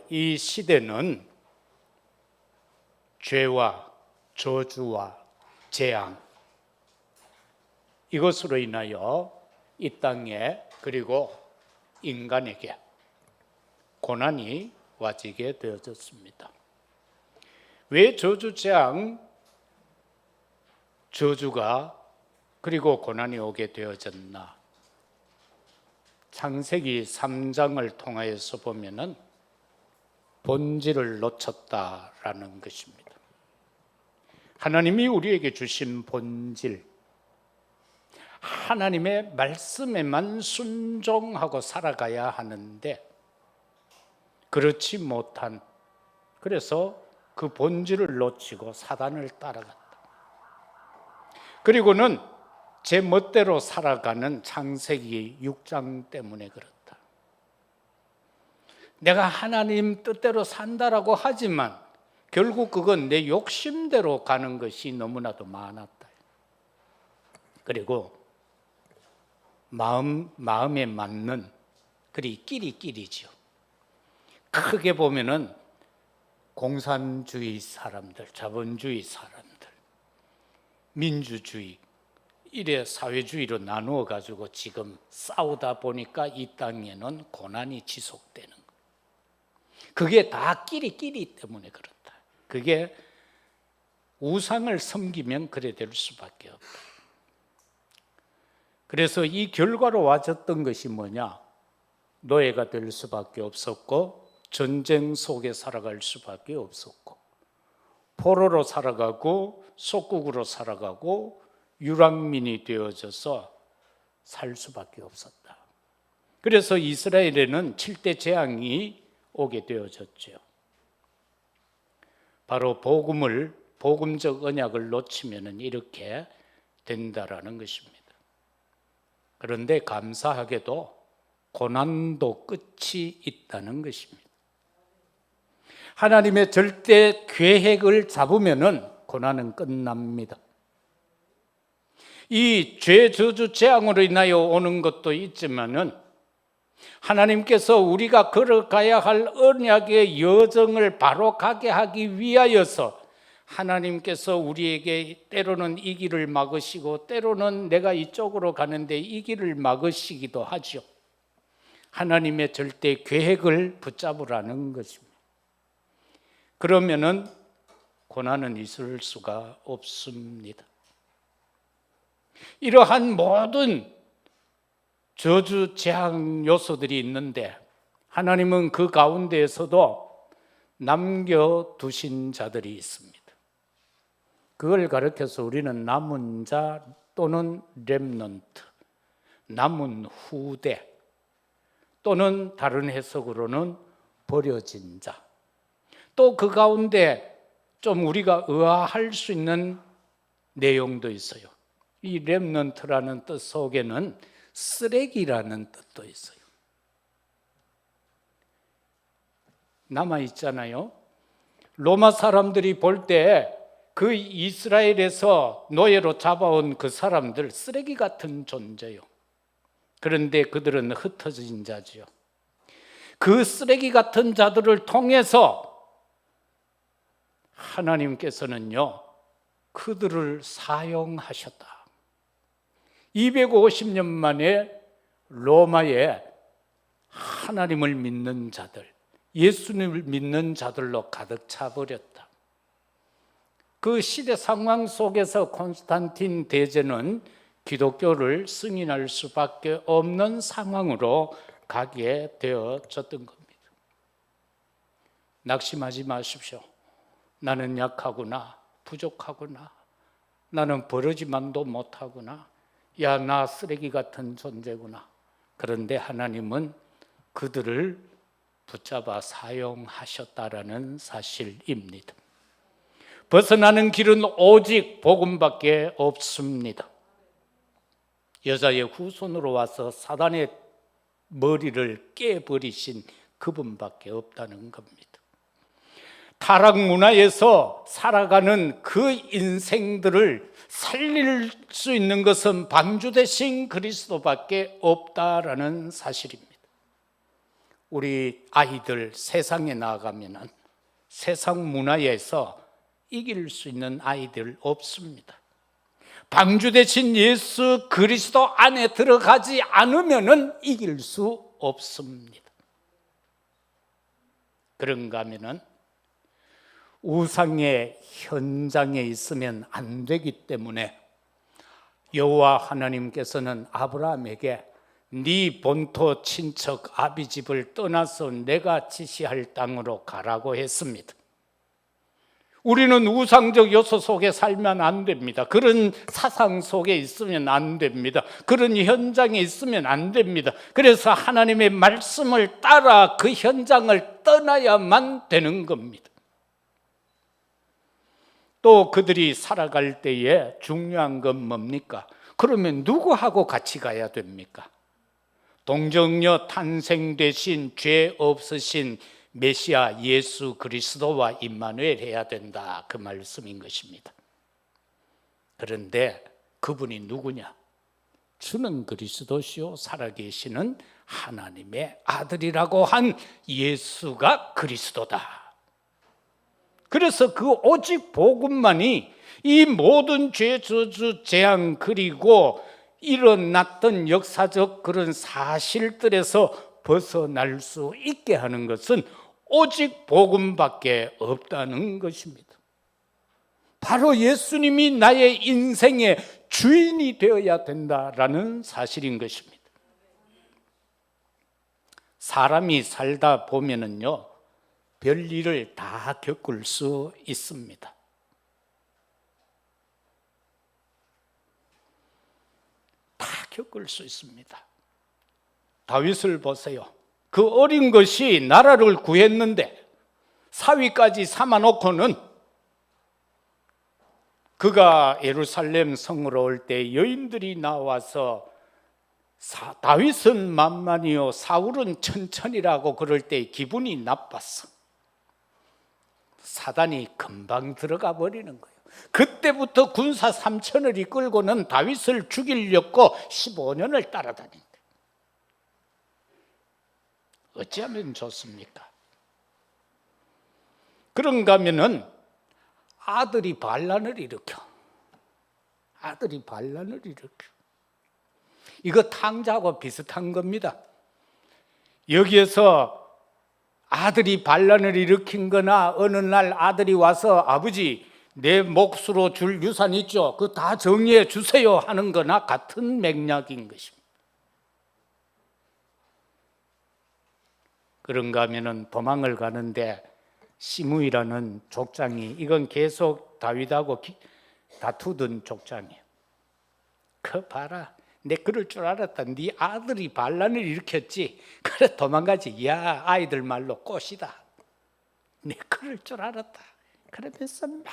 이 시대는 죄와 저주와 재앙, 이것으로 인하여 이 땅에 그리고 인간에게 고난이 와지게 되어졌습니다. 왜 저주, 재앙, 저주가 그리고 고난이 오게 되어졌나? 창세기 3장을 통하여서 보면은 본질을 놓쳤다라는 것입니다. 하나님이 우리에게 주신 본질, 하나님의 말씀에만 순종하고 살아가야 하는데 그렇지 못한, 그래서 그 본질을 놓치고 사단을 따라갔다. 그리고는 제 멋대로 살아가는 창세기 6장 때문에 그렇다. 내가 하나님 뜻대로 산다라고 하지만 결국 그건 내 욕심대로 가는 것이 너무나도 많았다. 그리고 마음에 맞는, 그리 끼리끼리죠. 크게 보면은 공산주의 사람들, 자본주의 사람들, 민주주의, 이래 사회주의로 나누어 가지고 지금 싸우다 보니까 이 땅에는 고난이 지속되는 거예요. 그게 다 끼리끼리 때문에 그렇다. 그게 우상을 섬기면 그래 될 수밖에 없다. 그래서 이 결과로 와졌던 것이 뭐냐? 노예가 될 수밖에 없었고, 전쟁 속에 살아갈 수밖에 없었고, 포로로 살아가고 속국으로 살아가고 유랑민이 되어져서 살 수밖에 없었다. 그래서 이스라엘에는 7대 재앙이 오게 되어졌죠. 바로 복음적 언약을 놓치면 이렇게 된다라는 것입니다. 그런데 감사하게도 고난도 끝이 있다는 것입니다. 하나님의 절대 계획을 잡으면은 고난은 끝납니다. 이 죄, 저주, 재앙으로 인하여 오는 것도 있지만은 하나님께서 우리가 걸어가야 할 언약의 여정을 바로 가게 하기 위하여서 하나님께서 우리에게 때로는 이 길을 막으시고 때로는 내가 이쪽으로 가는데 이 길을 막으시기도 하죠. 하나님의 절대 계획을 붙잡으라는 것입니다. 그러면은 고난은 있을 수가 없습니다. 이러한 모든 저주, 재앙 요소들이 있는데 하나님은 그 가운데에서도 남겨두신 자들이 있습니다. 그걸 가르쳐서 우리는 남은 자 또는 렘넌트, 남은 후대, 또는 다른 해석으로는 버려진 자, 또 그 가운데 좀 우리가 의아할 수 있는 내용도 있어요. 이 렘넌트라는 뜻 속에는 쓰레기라는 뜻도 있어요. 남아있잖아요. 로마 사람들이 볼 때 그 이스라엘에서 노예로 잡아온 그 사람들 쓰레기 같은 존재요. 그런데 그들은 흩어진 자지요. 그 쓰레기 같은 자들을 통해서 하나님께서는요, 그들을 사용하셨다. 250년 만에 로마에 하나님을 믿는 자들, 예수님을 믿는 자들로 가득 차버렸다. 그 시대 상황 속에서 콘스탄틴 대제는 기독교를 승인할 수밖에 없는 상황으로 가게 되어졌던 겁니다. 낙심하지 마십시오. 나는 약하구나, 부족하구나, 나는 버러지만도 못하구나, 야, 나 쓰레기 같은 존재구나. 그런데 하나님은 그들을 붙잡아 사용하셨다라는 사실입니다. 벗어나는 길은 오직 복음밖에 없습니다. 여자의 후손으로 와서 사단의 머리를 깨버리신 그분밖에 없다는 겁니다. 타락 문화에서 살아가는 그 인생들을 살릴 수 있는 것은 방주 대신 그리스도밖에 없다라는 사실입니다. 우리 아이들 세상에 나가면은 세상 문화에서 이길 수 있는 아이들 없습니다. 방주 대신 예수 그리스도 안에 들어가지 않으면은 이길 수 없습니다. 그런가 하면은 우상의 현장에 있으면 안 되기 때문에 여호와 하나님께서는 아브라함에게 네 본토 친척 아비 집을 떠나서 내가 지시할 땅으로 가라고 했습니다. 우리는 우상적 요소 속에 살면 안 됩니다. 그런 사상 속에 있으면 안 됩니다. 그런 현장에 있으면 안 됩니다. 그래서 하나님의 말씀을 따라 그 현장을 떠나야만 되는 겁니다. 또 그들이 살아갈 때에 중요한 건 뭡니까? 그러면 누구하고 같이 가야 됩니까? 동정녀 탄생 되신 죄 없으신 메시아 예수 그리스도와 임마누엘 해야 된다, 그 말씀인 것입니다. 그런데 그분이 누구냐? 주는 그리스도시요 살아계시는 하나님의 아들이라고 한 예수가 그리스도다. 그래서 그 오직 복음만이 이 모든 죄, 저주, 재앙 그리고 일어났던 역사적 그런 사실들에서 벗어날 수 있게 하는 것은 오직 복음밖에 없다는 것입니다. 바로 예수님이 나의 인생의 주인이 되어야 된다라는 사실인 것입니다. 사람이 살다 보면은요, 별일을 다 겪을 수 있습니다. 다 겪을 수 있습니다. 다윗을 보세요. 그 어린 것이 나라를 구했는데 사위까지 삼아놓고는 그가 예루살렘 성으로 올 때 여인들이 나와서 다윗은 만만이요 사울은 천천히라고 그럴 때 기분이 나빴어. 사단이 금방 들어가 버리는 거예요. 그때부터 군사 3,000을 이끌고는 다윗을 죽이려고 15년을 따라다닌다. 어찌하면 좋습니까? 그런가 하면은 아들이 반란을 일으켜. 이거 탕자하고 비슷한 겁니다. 여기에서 아들이 반란을 일으킨 거나 어느 날 아들이 와서 아버지 내 몫으로 줄 유산 있죠? 그거 다 정리해 주세요 하는 거나 같은 맥락인 것입니다. 그런가 하면은 도망을 가는데 시므이라는 족장이, 이건 계속 다윗하고 다투던 족장이에요. 그 봐라, 내 그럴 줄 알았다. 네 아들이 반란을 일으켰지. 그래 도망가지. 야, 아이들 말로 꽃이다. 내 그럴 줄 알았다. 그러면서 막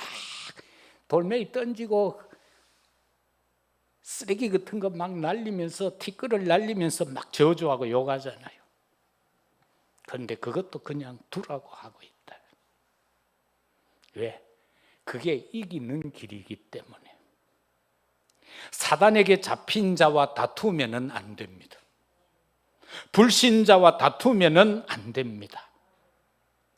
돌멩이 던지고 쓰레기 같은 거 막 날리면서 티끌을 날리면서 막 저주하고 욕하잖아요. 그런데 그것도 그냥 두라고 하고 있다. 왜? 그게 이기는 길이기 때문에. 사단에게 잡힌 자와 다투면은 안 됩니다. 불신자와 다투면은 안 됩니다.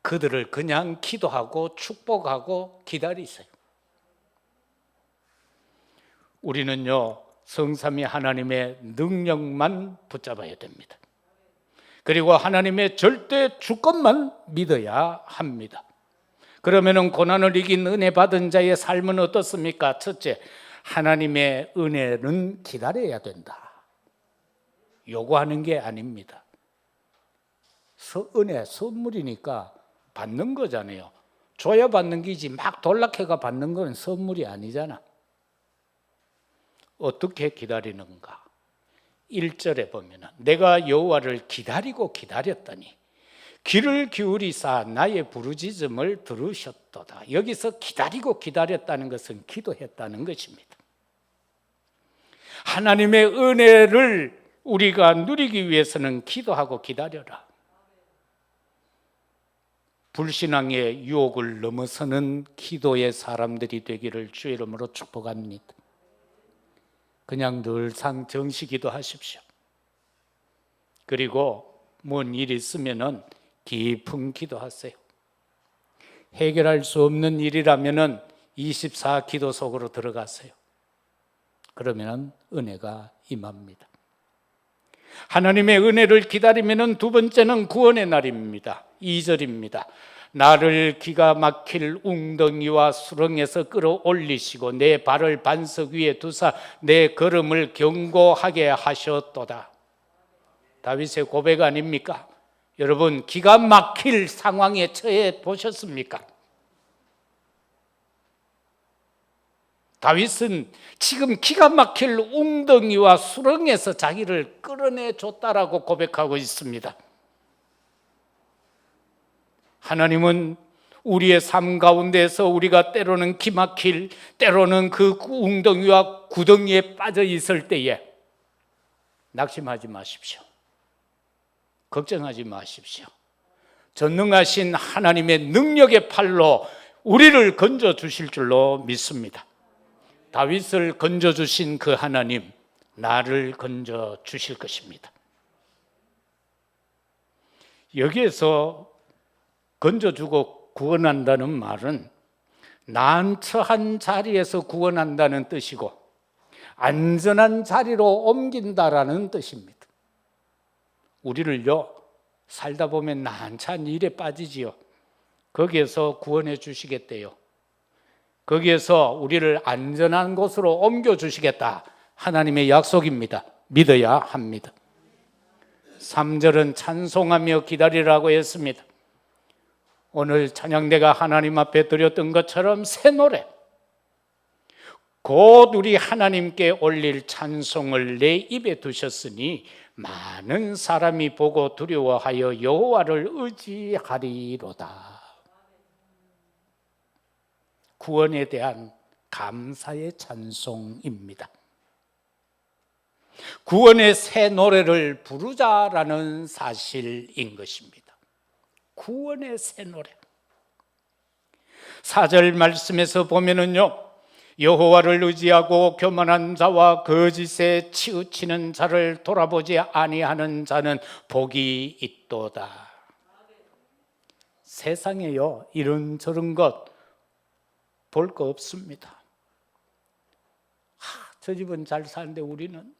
그들을 그냥 기도하고 축복하고 기다리세요. 우리는요, 성삼위 하나님의 능력만 붙잡아야 됩니다. 그리고 하나님의 절대 주권만 믿어야 합니다. 그러면은 고난을 이긴 은혜 받은 자의 삶은 어떻습니까? 첫째, 하나님의 은혜는 기다려야 된다. 요구하는 게 아닙니다. 은혜, 선물이니까 받는 거잖아요. 줘야 받는 게지 막 돌락해가 받는 건 선물이 아니잖아. 어떻게 기다리는가? 1절에 보면 내가 여호와를 기다리고 기다렸더니 귀를 기울이사 나의 부르짖음을 들으셨도다. 여기서 기다리고 기다렸다는 것은 기도했다는 것입니다. 하나님의 은혜를 우리가 누리기 위해서는 기도하고 기다려라. 불신앙의 유혹을 넘어서는 기도의 사람들이 되기를 주의 이름으로 축복합니다. 그냥 늘상 정시 기도하십시오. 그리고 뭔 일이 있으면은 깊은 기도하세요. 해결할 수 없는 일이라면은 24 기도 속으로 들어가세요. 그러면 은혜가 임합니다. 하나님의 은혜를 기다리면은 두 번째는 구원의 날입니다. 2절입니다. 나를 기가 막힐 웅덩이와 수렁에서 끌어올리시고 내 발을 반석 위에 두사 내 걸음을 견고하게 하셨도다. 다윗의 고백 아닙니까? 여러분, 기가 막힐 상황에 처해 보셨습니까? 다윗은 지금 기가 막힐 웅덩이와 수렁에서 자기를 끌어내줬다라고 고백하고 있습니다. 하나님은 우리의 삶 가운데서 우리가 때로는 기막힐, 때로는 그 웅덩이와 구덩이에 빠져 있을 때에 낙심하지 마십시오. 걱정하지 마십시오. 전능하신 하나님의 능력의 팔로 우리를 건져 주실 줄로 믿습니다. 다윗을 건져 주신 그 하나님, 나를 건져 주실 것입니다. 여기에서 건져주고 구원한다는 말은 난처한 자리에서 구원한다는 뜻이고 안전한 자리로 옮긴다라는 뜻입니다. 우리를요, 살다 보면 난처한 일에 빠지지요. 거기에서 구원해 주시겠대요. 거기에서 우리를 안전한 곳으로 옮겨주시겠다. 하나님의 약속입니다. 믿어야 합니다. 3절은 찬송하며 기다리라고 했습니다. 오늘 찬양대가 하나님 앞에 드렸던 것처럼 새 노래, 곧 우리 하나님께 올릴 찬송을 내 입에 두셨으니 많은 사람이 보고 두려워하여 여호와를 의지하리로다. 구원에 대한 감사의 찬송입니다. 구원의 새 노래를 부르자라는 사실인 것입니다. 구원의 새 노래. 4절 말씀에서 보면은요, 여호와를 의지하고 교만한 자와 거짓에 치우치는 자를 돌아보지 아니하는 자는 복이 있도다. 세상에요, 이런저런 것 볼 거 없습니다. 저 집은 잘 사는데 우리는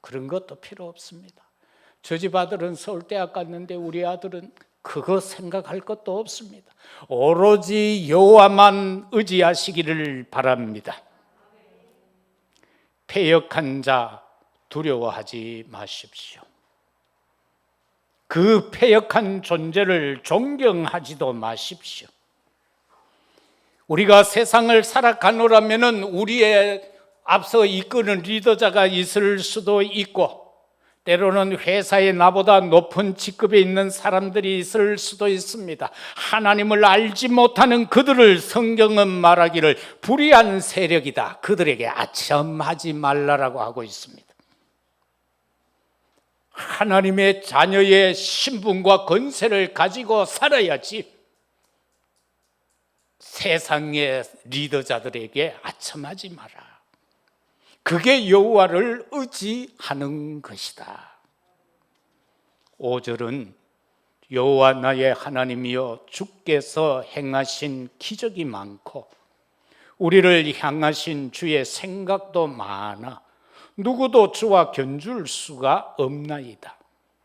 그런 것도 필요 없습니다. 저 집 아들은 서울대학 갔는데 우리 아들은 그거 생각할 것도 없습니다. 오로지 여호와만 의지하시기를 바랍니다. 패역한 자 두려워하지 마십시오. 그 패역한 존재를 존경하지도 마십시오. 우리가 세상을 살아가노라면은 우리의 앞서 이끄는 리더자가 있을 수도 있고, 때로는 회사에 나보다 높은 직급에 있는 사람들이 있을 수도 있습니다. 하나님을 알지 못하는 그들을 성경은 말하기를 불의한 세력이다. 그들에게 아첨하지 말라라고 하고 있습니다. 하나님의 자녀의 신분과 권세를 가지고 살아야지 세상의 리더자들에게 아첨하지 마라. 그게 여호와를 의지하는 것이다. 5절은 여호와 나의 하나님이여 주께서 행하신 기적이 많고 우리를 향하신 주의 생각도 많아 누구도 주와 견줄 수가 없나이다.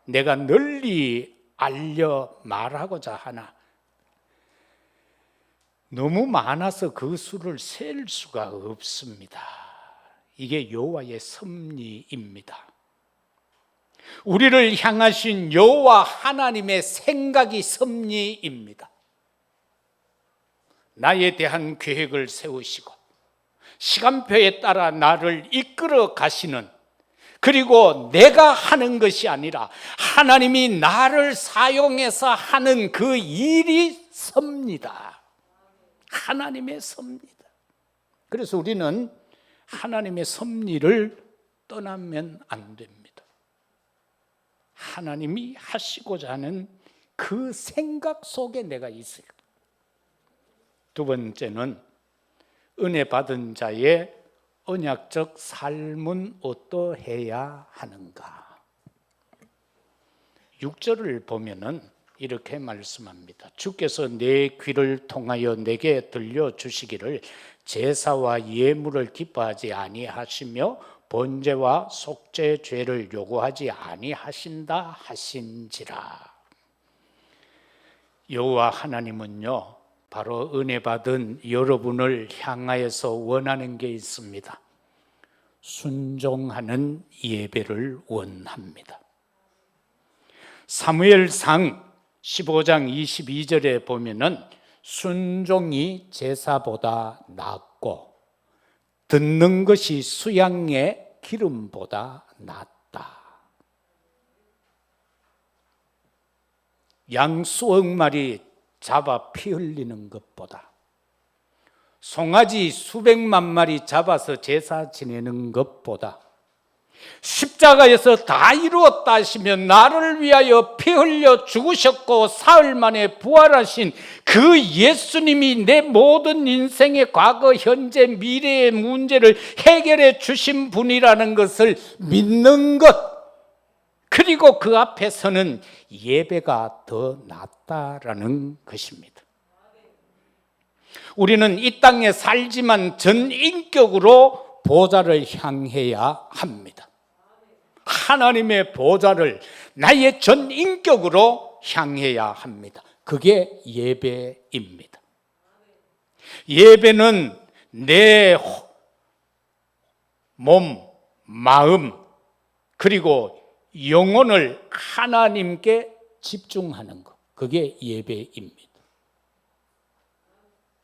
내가 널리 알려 말하고자 하나 너무 많아서 그 수를 셀 수가 없습니다. 이게 여호와의 섭리입니다. 우리를 향하신 여호와 하나님의 생각이 섭리입니다. 나에 대한 계획을 세우시고 시간표에 따라 나를 이끌어 가시는, 그리고 내가 하는 것이 아니라 하나님이 나를 사용해서 하는 그 일이 섭니다. 하나님의 섭리다. 그래서 우리는 하나님의 섭리를 떠나면 안 됩니다. 하나님이 하시고자 하는 그 생각 속에 내가 있어요. 두 번째는 은혜 받은 자의 언약적 삶은 어떠해야 하는가? 6절을 보면은 이렇게 말씀합니다. 주께서 내 귀를 통하여 내게 들려주시기를 제사와 예물을 기뻐하지 아니하시며 번제와 속죄 죄를 요구하지 아니하신다 하신지라. 여호와 하나님은요, 바로 은혜 받은 여러분을 향하여서 원하는 게 있습니다. 순종하는 예배를 원합니다. 사무엘상 15장 22절에 보면은 순종이 제사보다 낫고 듣는 것이 수양의 기름보다 낫다. 양 수억 마리 잡아 피 흘리는 것보다 송아지 수백만 마리 잡아서 제사 지내는 것보다 십자가에서 다 이루었다 하시면 나를 위하여 피 흘려 죽으셨고 사흘 만에 부활하신 그 예수님이 내 모든 인생의 과거, 현재, 미래의 문제를 해결해 주신 분이라는 것을 믿는 것, 그리고 그 앞에서는 예배가 더 낫다라는 것입니다. 우리는 이 땅에 살지만 전인격으로 보좌를 향해야 합니다. 하나님의 보좌를 나의 전인격으로 향해야 합니다. 그게 예배입니다. 예배는 내 몸, 마음, 그리고 영혼을 하나님께 집중하는 것, 그게 예배입니다.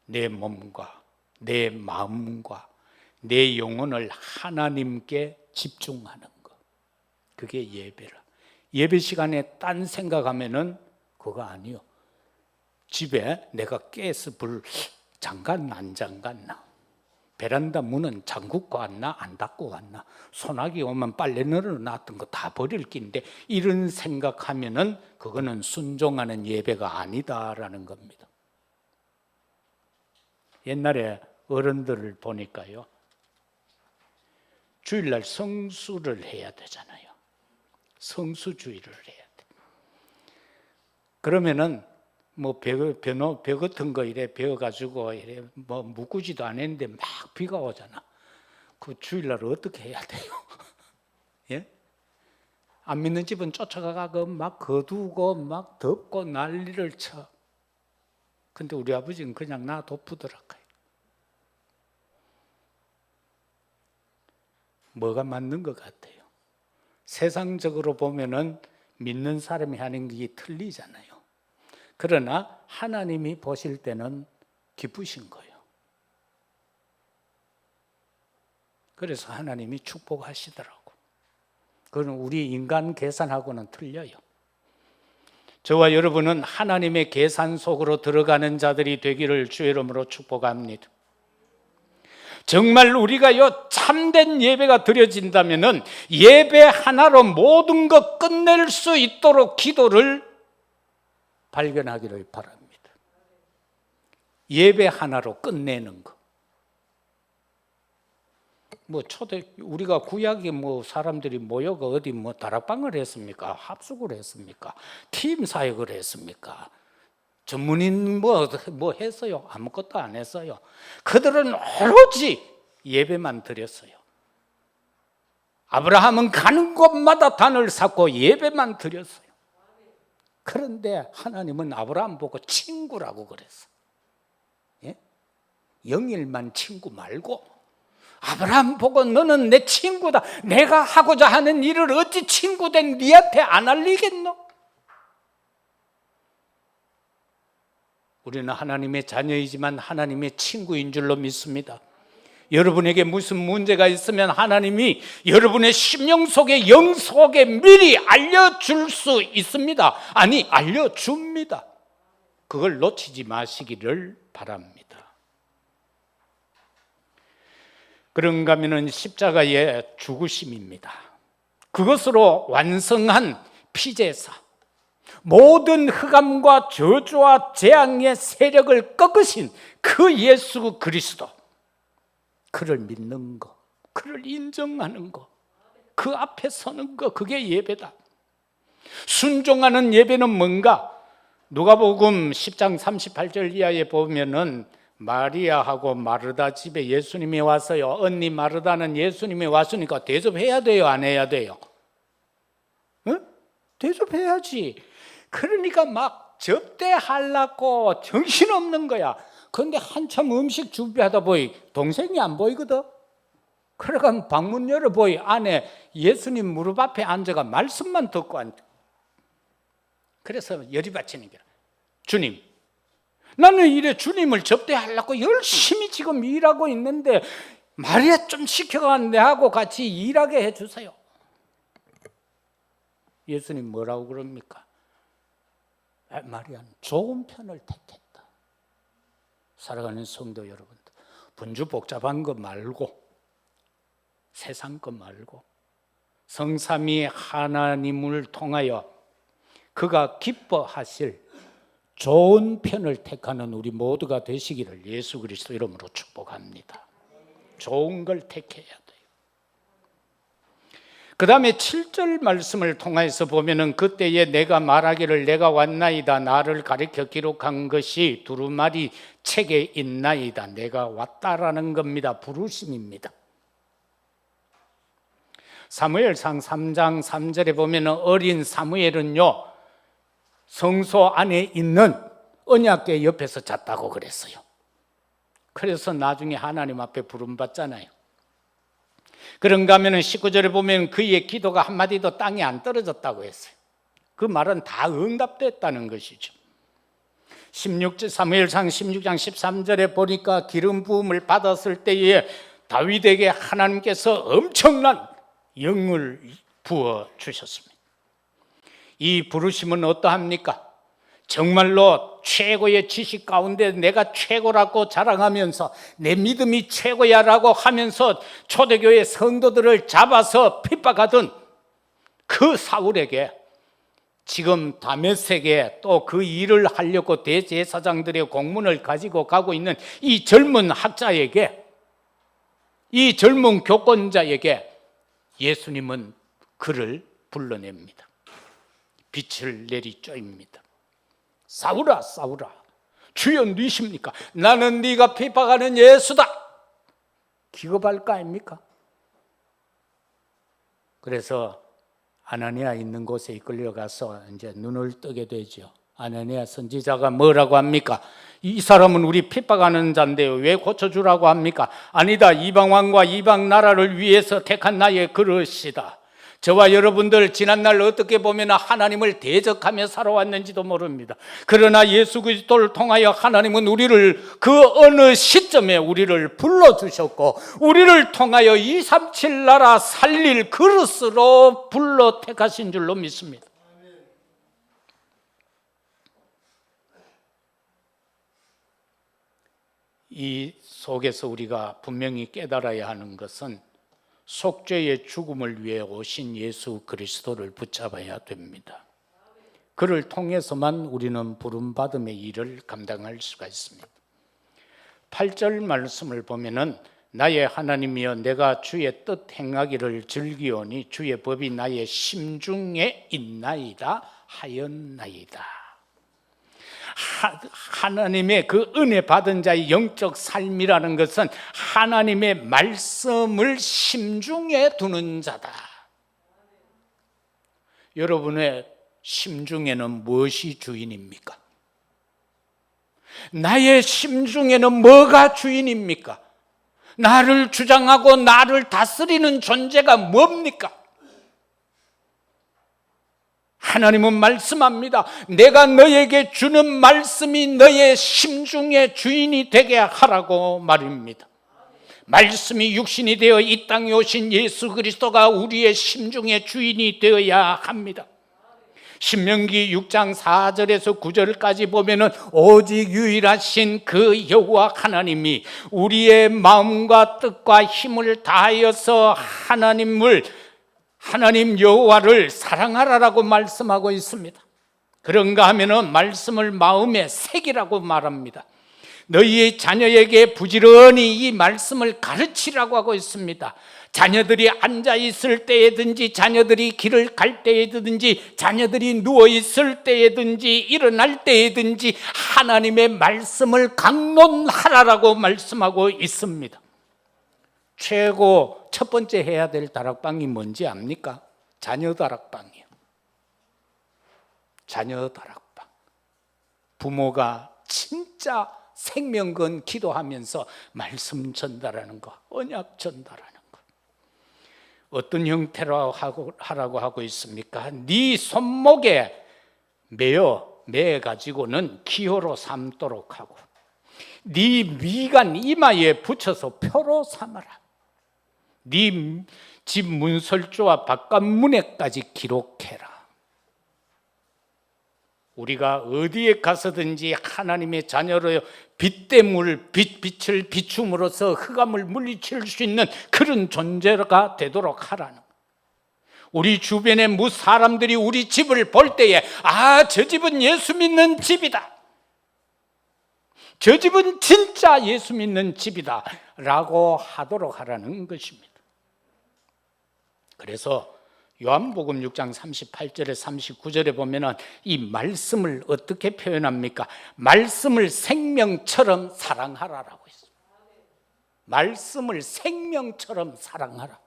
내 몸과 내 마음과 내 영혼을 하나님께 집중하는 것, 그게 예배라. 예배 시간에 딴 생각하면은 그거 아니요. 집에 내가 가스 불 잠갔나 안 잠갔나, 베란다 문은 잠그고 왔나 안 닫고 왔나, 소나기 오면 빨래 널어놨던 거 다 버릴 낀데, 이런 생각하면은 그거는 순종하는 예배가 아니다라는 겁니다. 옛날에 어른들을 보니까요, 주일날 성수를 해야 되잖아요. 성수주의를 해야 돼. 그러면은 뭐 벼 같은 거 이래 베어가지고 이래 뭐 묶지도 않았는데 막 비가 오잖아. 그 주일날 어떻게 해야 돼요? 예? 안 믿는 집은 쫓아가고 막 거두고 막 덮고 난리를 쳐. 근데 우리 아버지는 그냥 놔둬두더라고요. 뭐가 맞는 것 같아요? 세상적으로 보면은 믿는 사람이 하는 게 틀리잖아요. 그러나 하나님이 보실 때는 기쁘신 거예요. 그래서 하나님이 축복하시더라고. 그건 우리 인간 계산하고는 틀려요. 저와 여러분은 하나님의 계산 속으로 들어가는 자들이 되기를 주의 이름으로 축복합니다. 정말 우리가요, 참된 예배가 드려진다면은 예배 하나로 모든 것 끝낼 수 있도록 기도를 발견하기를 바랍니다. 예배 하나로 끝내는 거. 뭐 우리가 구약에 뭐 사람들이 모여가 어디 뭐 다락방을 했습니까? 합숙을 했습니까? 팀 사역을 했습니까? 전문인 뭐 했어요? 아무것도 안 했어요. 그들은 오로지 예배만 드렸어요. 아브라함은 가는 곳마다 단을 쌓고 예배만 드렸어요. 그런데 하나님은 아브라함 보고 친구라고 그랬어. 예? 영일만 친구 말고 아브라함 보고 너는 내 친구다. 내가 하고자 하는 일을 어찌 친구된 네한테 안 알리겠노? 우리는 하나님의 자녀이지만 하나님의 친구인 줄로 믿습니다. 여러분에게 무슨 문제가 있으면 하나님이 여러분의 심령 속에, 영 속에 미리 알려줄 수 있습니다. 아니, 알려줍니다. 그걸 놓치지 마시기를 바랍니다. 그런가 하면 십자가의 죽으심입니다. 그것으로 완성한 피제사, 모든 흑암과 저주와 재앙의 세력을 꺾으신 그 예수 그리스도, 그를 믿는 거, 그를 인정하는 거, 그 앞에 서는 거, 그게 예배다. 순종하는 예배는 뭔가? 누가복음 10장 38절 이하에 보면은 마리아하고 마르다 집에 예수님이 왔어요. 언니 마르다는 예수님이 왔으니까 대접해야 돼요, 안 해야 돼요? 응? 대접해야지. 그러니까 막 접대하려고 정신없는 거야. 그런데 한참 음식 준비하다 보니 동생이 안 보이거든. 그러니까 방문 열어보니 안에 예수님 무릎 앞에 앉아가 말씀만 듣고 앉아. 그래서 열이 받치는 거야. 주님, 나는 이래 주님을 접대하려고 열심히 지금 일하고 있는데 마리아 좀 시켜가 내하고 같이 일하게 해주세요. 예수님 뭐라고 그럽니까? 마리아는 좋은 편을 택했다. 살아가는 성도 여러분들, 분주 복잡한 거 말고, 세상 거 말고 성삼위 하나님을 통하여 그가 기뻐하실 좋은 편을 택하는 우리 모두가 되시기를 예수 그리스도 이름으로 축복합니다. 좋은 걸 택해야 돼요. 그 다음에 7절 말씀을 통해서 보면은 그때에 내가 말하기를 내가 왔나이다 나를 가리켜 기록한 것이 두루마리 책에 있나이다. 내가 왔다라는 겁니다. 부르심입니다. 사무엘상 3장 3절에 보면은 어린 사무엘은요 성소 안에 있는 언약궤 옆에서 잤다고 그랬어요. 그래서 나중에 하나님 앞에 부름받잖아요. 그런가 하면 19절에 보면 그의 기도가 한마디도 땅에 안 떨어졌다고 했어요. 그 말은 다 응답됐다는 것이죠. 사무엘상 16장 13절에 보니까 기름 부음을 받았을 때에 다윗에게 하나님께서 엄청난 영을 부어 주셨습니다. 이 부르심은 어떠합니까? 정말로 최고의 지식 가운데 내가 최고라고 자랑하면서 내 믿음이 최고야라고 하면서 초대교회 성도들을 잡아서 핍박하던 그 사울에게 지금 다메섹에 또 그 일을 하려고 대제사장들의 공문을 가지고 가고 있는 이 젊은 학자에게, 이 젊은 교권자에게 예수님은 그를 불러냅니다. 빛을 내리쬐입니다. 사울아 사울아 주여 누이십니까? 나는 네가 핍박하는 예수다. 기겁할 거 아닙니까? 그래서 아나니아 있는 곳에 이끌려가서 이제 눈을 뜨게 되죠. 아나니아 선지자가 뭐라고 합니까? 이 사람은 우리 핍박하는 자인데 왜 고쳐주라고 합니까? 아니다, 이방 왕과 이방 나라를 위해서 택한 나의 그릇이다. 저와 여러분들 지난날 어떻게 보면 하나님을 대적하며 살아왔는지도 모릅니다. 그러나 예수 그리스도를 통하여 하나님은 우리를 그 어느 시점에 우리를 불러주셨고 우리를 통하여 237 나라 살릴 그릇으로 불러 택하신 줄로 믿습니다. 이 속에서 우리가 분명히 깨달아야 하는 것은 속죄의 죽음을 위해 오신 예수 그리스도를 붙잡아야 됩니다. 그를 통해서만 우리는 부름받음의 일을 감당할 수가 있습니다. 8절 말씀을 보면은 나의 하나님이여 내가 주의 뜻 행하기를 즐기오니 주의 법이 나의 심중에 있나이다 하였나이다. 하나님의 그 은혜 받은 자의 영적 삶이라는 것은 하나님의 말씀을 심중에 두는 자다. 여러분의 심중에는 무엇이 주인입니까? 나의 심중에는 뭐가 주인입니까? 나를 주장하고 나를 다스리는 존재가 뭡니까? 하나님은 말씀합니다. 내가 너에게 주는 말씀이 너의 심중의 주인이 되게 하라고 말입니다. 말씀이 육신이 되어 이 땅에 오신 예수 그리스도가 우리의 심중의 주인이 되어야 합니다. 신명기 6장 4절에서 9절까지 보면은 오직 유일하신 그 여호와 하나님이 우리의 마음과 뜻과 힘을 다하여서 하나님 여호와를 사랑하라라고 말씀하고 있습니다. 그런가 하면은 말씀을 마음에 새기라고 말합니다. 너희의 자녀에게 부지런히 이 말씀을 가르치라고 하고 있습니다. 자녀들이 앉아 있을 때에든지, 자녀들이 길을 갈 때에든지, 자녀들이 누워 있을 때에든지, 일어날 때에든지 하나님의 말씀을 강론하라라고 말씀하고 있습니다. 최고 첫 번째 해야 될 다락방이 뭔지 압니까? 자녀 다락방이요. 자녀 다락방. 부모가 진짜 생명 건 기도하면서 말씀 전달하는 거, 언약 전달하는 거. 어떤 형태로 하라고 하고 있습니까? 네 손목에 매 가지고는 기호로 삼도록 하고, 네 미간 이마에 붙여서 표로 삼아라. 네 집 문설주와 바깥 문에까지 기록해라. 우리가 어디에 가서든지 하나님의 자녀로 빛대물, 빛을 비춤으로써 흑암을 물리칠 수 있는 그런 존재가 되도록 하라는, 우리 주변의 사람들이 우리 집을 볼 때에 저 집은 예수 믿는 집이다, 저 집은 진짜 예수 믿는 집이다 라고 하도록 하라는 것입니다. 그래서 요한복음 6장 38절에 39절에 보면은 이 말씀을 어떻게 표현합니까? 말씀을 생명처럼 사랑하라라고 있습니다. 말씀을 생명처럼 사랑하라.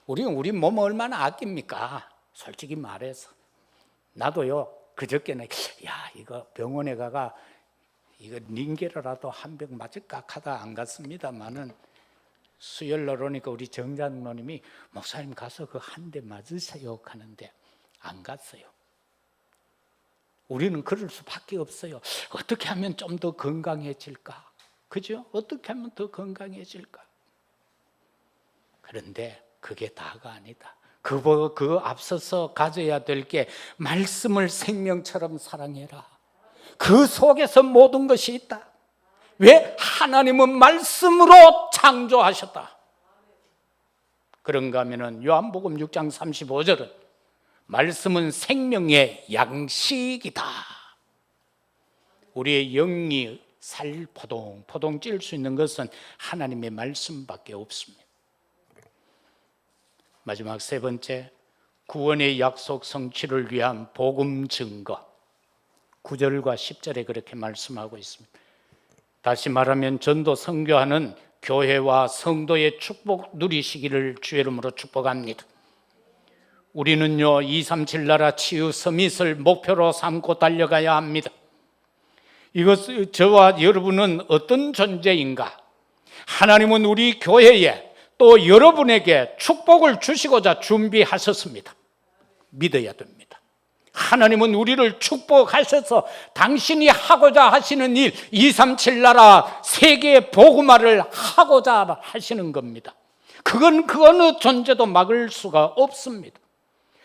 우리 몸을 얼마나 아낍니까? 솔직히 말해서 나도요, 그저께는 이거 병원에 가가 이거 닌게라도 한 병 맞을까 하다 안 갔습니다만은, 수요일날 오니까 우리 정장로님이 목사님 가서 그 한 대 맞으세요 하는데 안 갔어요. 우리는 그럴 수밖에 없어요. 어떻게 하면 좀 더 건강해질까? 그죠? 어떻게 하면 더 건강해질까? 그런데 그게 다가 아니다. 그 앞서서 가져야 될 게 말씀을 생명처럼 사랑해라. 그 속에서 모든 것이 있다. 왜? 하나님은 말씀으로 창조하셨다. 그런가 하면은 요한복음 6장 35절은 말씀은 생명의 양식이다. 우리의 영이 살 포동포동 찔 수 있는 것은 하나님의 말씀밖에 없습니다. 마지막 세 번째, 구원의 약속 성취를 위한 복음 증거. 9절과 10절에 그렇게 말씀하고 있습니다. 다시 말하면 전도 선교하는 교회와 성도의 축복 누리시기를 주의 이름으로 축복합니다. 우리는요, 237 나라 치유 서밋을 목표로 삼고 달려가야 합니다. 저와 여러분은 어떤 존재인가? 하나님은 우리 교회에 또 여러분에게 축복을 주시고자 준비하셨습니다. 믿어야 됩니다. 하나님은 우리를 축복하셔서 당신이 하고자 하시는 일, 237 나라 세계의 복음화를 하고자 하시는 겁니다. 그건 그 어느 존재도 막을 수가 없습니다.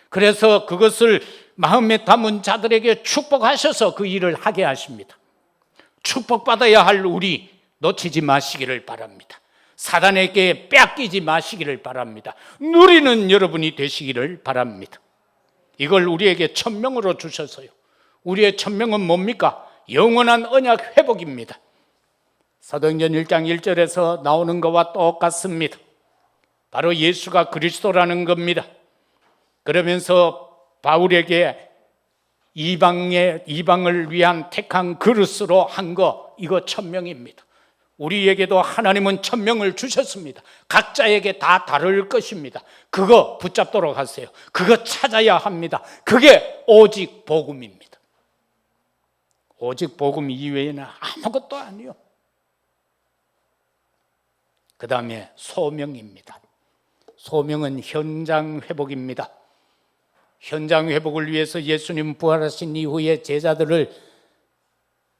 그래서 그것을 마음에 담은 자들에게 축복하셔서 그 일을 하게 하십니다. 축복받아야 할 우리 놓치지 마시기를 바랍니다. 사단에게 뺏기지 마시기를 바랍니다. 누리는 여러분이 되시기를 바랍니다. 이걸 우리에게 천명으로 주셔서요. 우리의 천명은 뭡니까? 영원한 언약 회복입니다. 사도행전 1장 1절에서 나오는 것과 똑같습니다. 바로 예수가 그리스도라는 겁니다. 그러면서 바울에게 이방을 위한 택한 그릇으로 한 거, 이거 천명입니다. 우리에게도 하나님은 천명을 주셨습니다. 각자에게 다 다를 것입니다. 그거 붙잡도록 하세요. 그거 찾아야 합니다. 그게 오직 복음입니다. 오직 복음 이외에는 아무것도 아니요. 그 다음에 소명입니다. 소명은 현장 회복입니다. 현장 회복을 위해서 예수님 부활하신 이후에 제자들을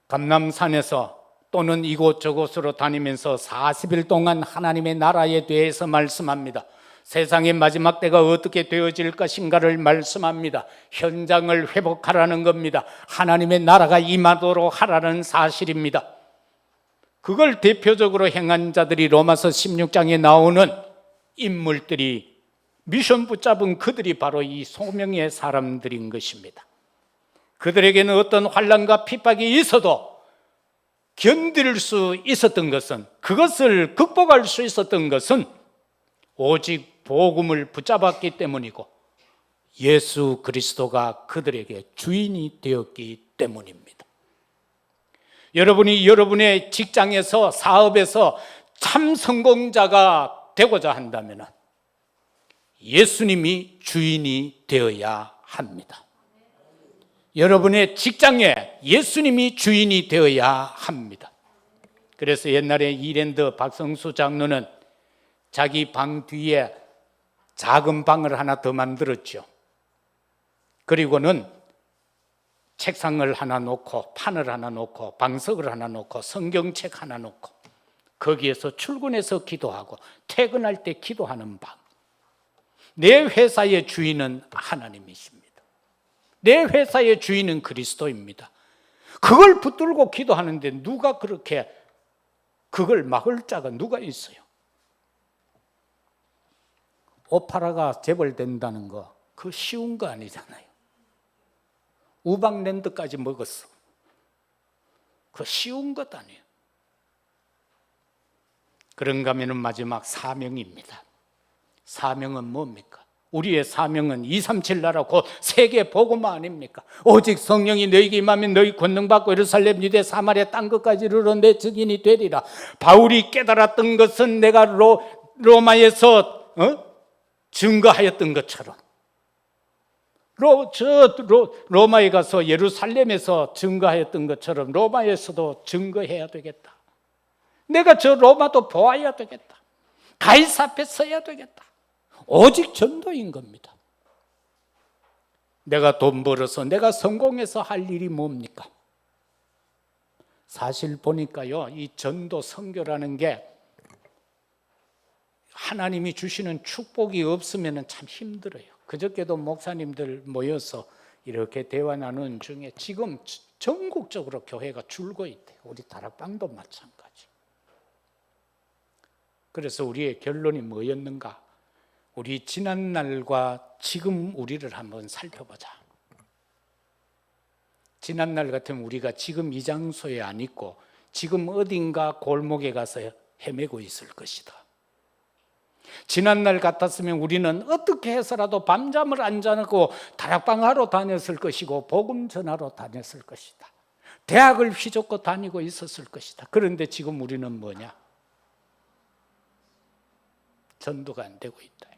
감람산에서 또는 이곳저곳으로 다니면서 40일 동안 하나님의 나라에 대해서 말씀합니다. 세상의 마지막 때가 어떻게 되어질 것인가를 말씀합니다. 현장을 회복하라는 겁니다. 하나님의 나라가 임하도록 하라는 사실입니다. 그걸 대표적으로 행한 자들이 로마서 16장에 나오는 인물들이, 미션 붙잡은 그들이 바로 이 소명의 사람들인 것입니다. 그들에게는 어떤 환난과 핍박이 있어도 견딜 수 있었던 것은, 그것을 극복할 수 있었던 것은 오직 복음을 붙잡았기 때문이고 예수 그리스도가 그들에게 주인이 되었기 때문입니다. 여러분이 여러분의 직장에서 사업에서 참 성공자가 되고자 한다면 예수님이 주인이 되어야 합니다. 여러분의 직장에 예수님이 주인이 되어야 합니다. 그래서 옛날에 이랜드 박성수 장로는 자기 방 뒤에 작은 방을 하나 더 만들었죠. 그리고는 책상을 하나 놓고 판을 하나 놓고 방석을 하나 놓고 성경책 하나 놓고 거기에서 출근해서 기도하고 퇴근할 때 기도하는 방. 내 회사의 주인은 하나님이십니다. 내 회사의 주인은 그리스도입니다. 그걸 붙들고 기도하는데 누가 그렇게 그걸 막을 자가 누가 있어요? 오파라가 재벌된다는 거 그거 쉬운 거 아니잖아요. 우방랜드까지 먹었어. 그거 쉬운 것 아니에요. 그런가 하면 마지막 사명입니다. 사명은 뭡니까? 우리의 사명은 237 나라 곧 세계 복음 아닙니까? 오직 성령이 너희에게 임하면 너희 권능받고 예루살렘 유대 사마리아 땅 끝까지 이르러 내 증인이 되리라. 바울이 깨달았던 것은 내가 로마에서 증거하였던 것처럼 로마에 가서 예루살렘에서 증거하였던 것처럼 로마에서도 증거해야 되겠다. 내가 저 로마도 보아야 되겠다. 가이사 앞에 서야 되겠다. 오직 전도인 겁니다. 내가 돈 벌어서 내가 성공해서 할 일이 뭡니까? 사실 보니까요, 이 전도 선교라는 게 하나님이 주시는 축복이 없으면 참 힘들어요. 그저께도 목사님들 모여서 이렇게 대화 나누는 중에 지금 전국적으로 교회가 줄고 있대요. 우리 다락방도 마찬가지. 그래서 우리의 결론이 뭐였는가? 우리 지난 날과 지금 우리를 한번 살펴보자. 지난 날 같으면 우리가 지금 이 장소에 안 있고 지금 어딘가 골목에 가서 헤매고 있을 것이다. 지난 날 같았으면 우리는 어떻게 해서라도 밤잠을 안 자고 다락방하러 다녔을 것이고 복음 전하러 다녔을 것이다. 대학을 휘젓고 다니고 있었을 것이다. 그런데 지금 우리는 뭐냐? 전도가 안 되고 있다.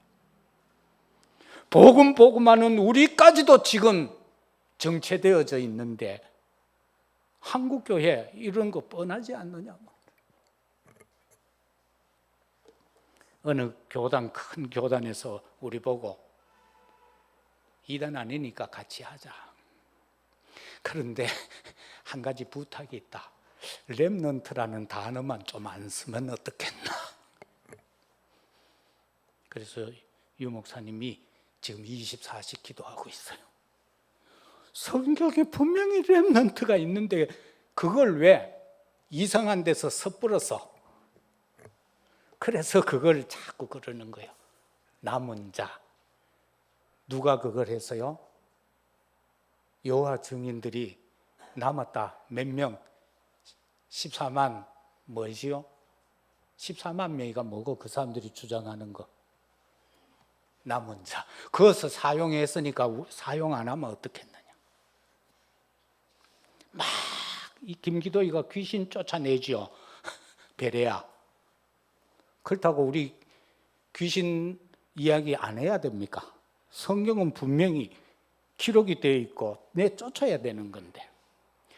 복음하는 우리까지도 지금 정체되어져 있는데 한국교회 이런 거 뻔하지 않느냐. 어느 교단, 큰 교단에서 우리 보고 이단 아니니까 같이 하자. 그런데 한 가지 부탁이 있다. 렘넌트라는 단어만 좀 안 쓰면 어떻겠나. 그래서 유 목사님이 지금 24시 기도하고 있어요. 성경에 분명히 렘넌트가 있는데 그걸 왜 이상한 데서 섣불어서 그래서 그걸 자꾸 그러는 거예요. 남은 자. 누가 그걸 해서요? 여호와 증인들이 남았다. 몇 명? 14만 뭐지요? 14만 명이가 뭐고 그 사람들이 주장하는 거. 남은 자. 그것을 사용했으니까 사용 안 하면 어떻겠느냐. 막 이 김기도이가 귀신 쫓아내지요. 베레야. 그렇다고 우리 귀신 이야기 안 해야 됩니까? 성경은 분명히 기록이 되어 있고 내쫓아야 되는 건데.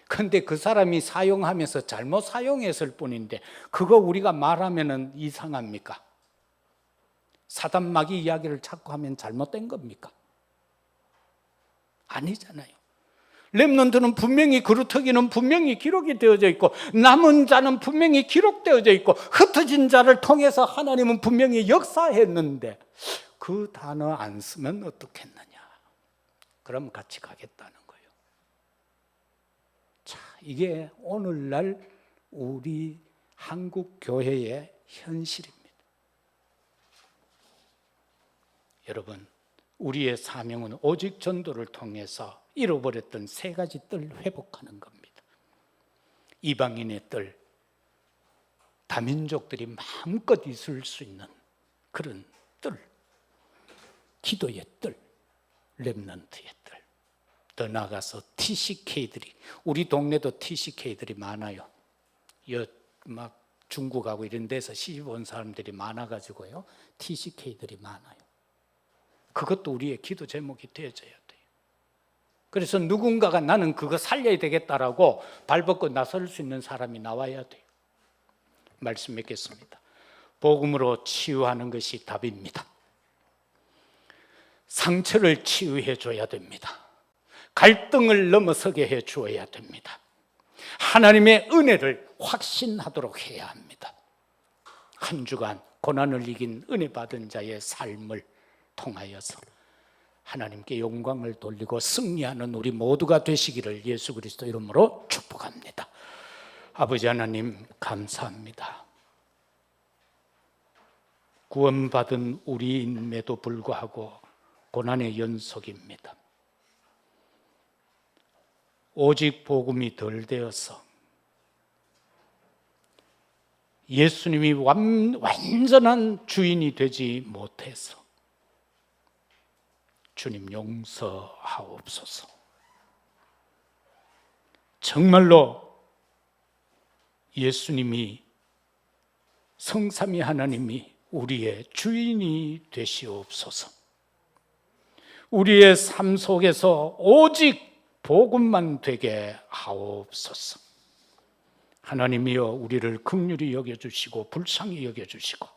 그런데 그 사람이 사용하면서 잘못 사용했을 뿐인데 그거 우리가 말하면 이상합니까? 사단 마귀 이야기를 자꾸 하면 잘못된 겁니까? 아니잖아요. 렘넌트는 분명히 그루터기는 분명히 기록이 되어져 있고 남은 자는 분명히 기록되어져 있고 흩어진 자를 통해서 하나님은 분명히 역사했는데 그 단어 안 쓰면 어떻겠느냐. 그럼 같이 가겠다는 거예요. 자, 이게 오늘날 우리 한국 교회의 현실입니다. 여러분, 우리의 사명은 오직 전도를 통해서 잃어버렸던 세 가지 뜰 회복하는 겁니다. 이방인의 뜰, 다민족들이 마음껏 있을 수 있는 그런 뜰, 기도의 뜰, 렘넌트의 뜰. 더 나아가서 TCK들이, 우리 동네도 TCK들이 많아요. 막 중국하고 이런 데서 시집 온 사람들이 많아가지고요, TCK들이 많아요. 그것도 우리의 기도 제목이 되어져야 돼요. 그래서 누군가가 나는 그거 살려야 되겠다라고 발벗고 나설 수 있는 사람이 나와야 돼요. 말씀 맺겠습니다. 복음으로 치유하는 것이 답입니다. 상처를 치유해 줘야 됩니다. 갈등을 넘어서게 해 주어야 됩니다. 하나님의 은혜를 확신하도록 해야 합니다. 한 주간 고난을 이긴 은혜 받은 자의 삶을 통하여서 하나님께 영광을 돌리고 승리하는 우리 모두가 되시기를 예수 그리스도 이름으로 축복합니다. 아버지 하나님 감사합니다. 구원받은 우리임에도 불구하고 고난의 연속입니다. 오직 복음이 덜 되어서 예수님이 완전한 주인이 되지 못해서 주님 용서하옵소서. 정말로 예수님이, 성삼위 하나님이 우리의 주인이 되시옵소서. 우리의 삶 속에서 오직 복음만 되게 하옵소서. 하나님이여 우리를 긍휼히 여겨주시고 불쌍히 여겨주시고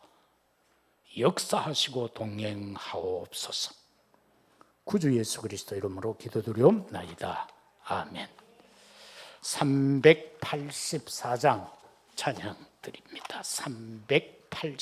역사하시고 동행하옵소서. 구주 예수 그리스도 이름으로 기도드리옵나이다. 아멘. 384장 찬양 드립니다. 380